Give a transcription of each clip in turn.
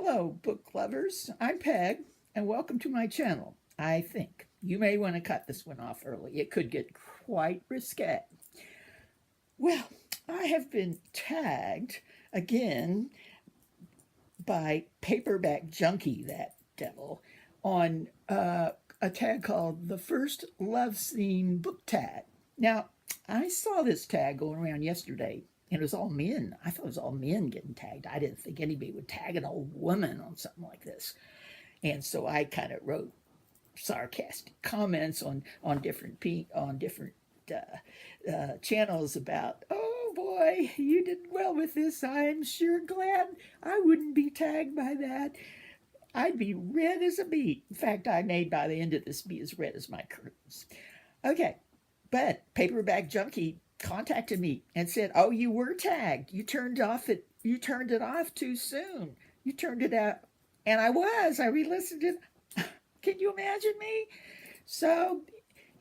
Hello, book lovers. I'm Peg, and welcome to my channel. I think you may want to cut this one off early. It could get quite risque. Well, I have been tagged again by Paperback Junky, that devil, on a tag called the First Love Scene Book Tag. Now, I saw this tag going around yesterday, and it was all men. I thought it was all men getting tagged. I didn't think anybody would tag an old woman on something like this. And so I kind of wrote sarcastic comments on different channels about, oh boy, you did well with this. I'm sure glad I wouldn't be tagged by that. I'd be red as a beet. In fact, I may by the end of this be as red as my curtains. Okay, but Paperback Junky contacted me and said, "Oh, you were tagged. You turned it off too soon. You turned it out." And I was. I re-listened it. Can you imagine me? So,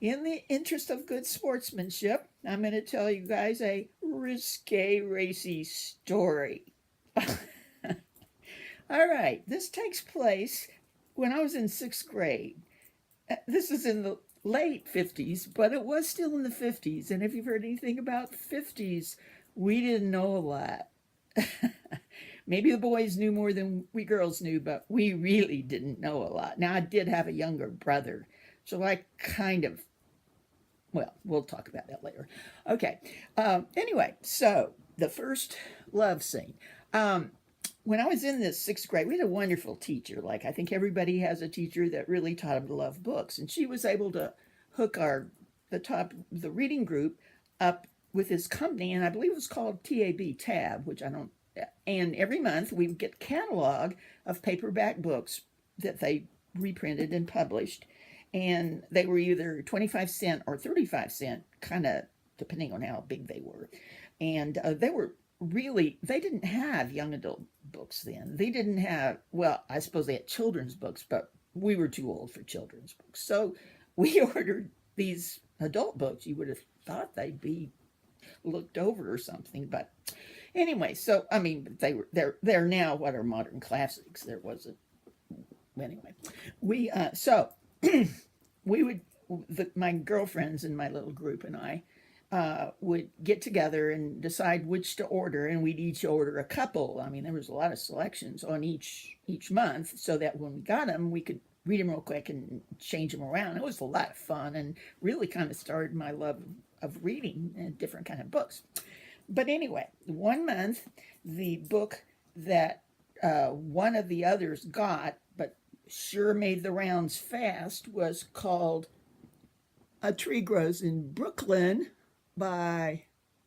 in the interest of good sportsmanship, I'm going to tell you guys a risque, racy story. All right, this takes place when I was in sixth grade. This is in the late 50s, but it was still in the 50s. And if you've heard anything about 50s, we didn't know a lot. Maybe the boys knew more than we girls knew, but we really didn't know a lot. Now, I did have a younger brother, so I kind of, well, we'll talk about that later. Okay. Anyway, so the first love scene. When I was in this sixth grade, we had a wonderful teacher. Like, I think everybody has a teacher that really taught them to love books. And she was able to hook the reading group up with this company, and I believe it was called Tab, which I don't, and every month we would get a catalog of paperback books that they reprinted and published. And they were either 25 cents or 35 cents, kind of depending on how big they were. And they didn't have young adult books then. They didn't have, well, I suppose they had children's books, but we were too old for children's books. So we ordered these adult books. You would have thought they'd be looked over or something, but anyway, so I mean, they're now what are modern classics. There wasn't, anyway. We so we would, my girlfriends in my little group and I would get together and decide which to order, and we'd each order a couple. I mean, there was a lot of selections on each month, so that when we got them, we could read them real quick and change them around. It was a lot of fun, and really kind of started my love of reading and different kind of books. But anyway, one month, the book that one of the others got, but sure made the rounds fast, was called A Tree Grows in Brooklyn by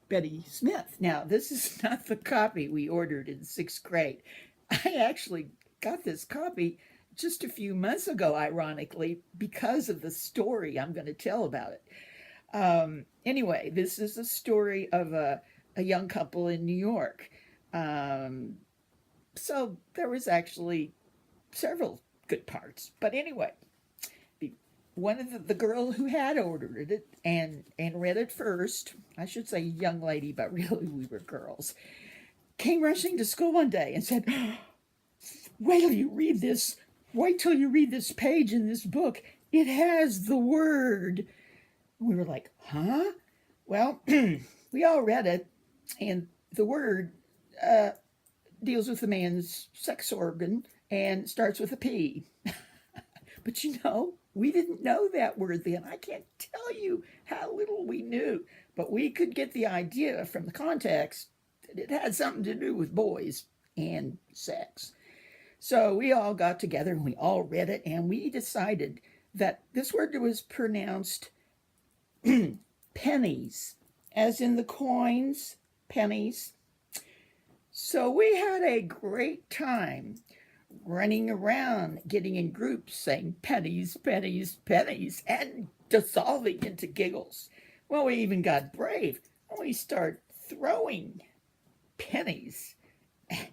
Betty Smith. Now, this is not the copy we ordered in sixth grade. I actually got this copy just a few months ago, ironically, because of the story I'm going to tell about it. Anyway, this is a story of a young couple in New York. So there was actually several good parts. But anyway, one of the girl who had ordered it and read it first, I should say young lady, but really we were girls, came rushing to school one day and said, wait till you read this. Wait till you read this page in this book. It has the word. We were like, huh? Well, we all read it, and the word deals with a man's sex organ and starts with a P. But we didn't know that word then. I can't tell you how little we knew, but we could get the idea from the context that it had something to do with boys and sex. So we all got together and we all read it, and we decided that this word was pronounced pennies, as in the coins, pennies. So we had a great time running around, getting in groups, saying pennies, pennies, pennies, and dissolving into giggles. Well, we even got brave, and we started throwing pennies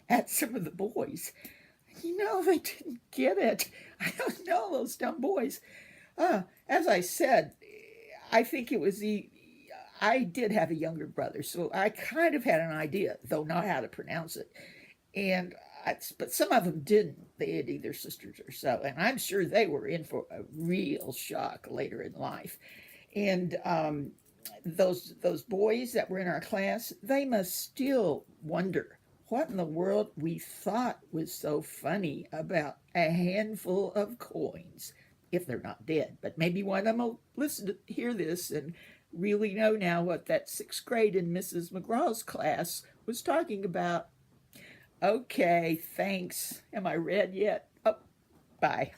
at some of the boys. They didn't get it. I don't know, those dumb boys. As I said, I think it was I did have a younger brother, so I kind of had an idea, though not how to pronounce it. And but some of them didn't. They had either sisters or so, and I'm sure they were in for a real shock later in life. And those boys that were in our class, they must still wonder what in the world we thought was so funny about a handful of coins, if they're not dead. But maybe one of them will listen to hear this and really know now what that sixth grade in Mrs. McGraw's class was talking about. Okay, thanks. Am I read yet? Oh, bye.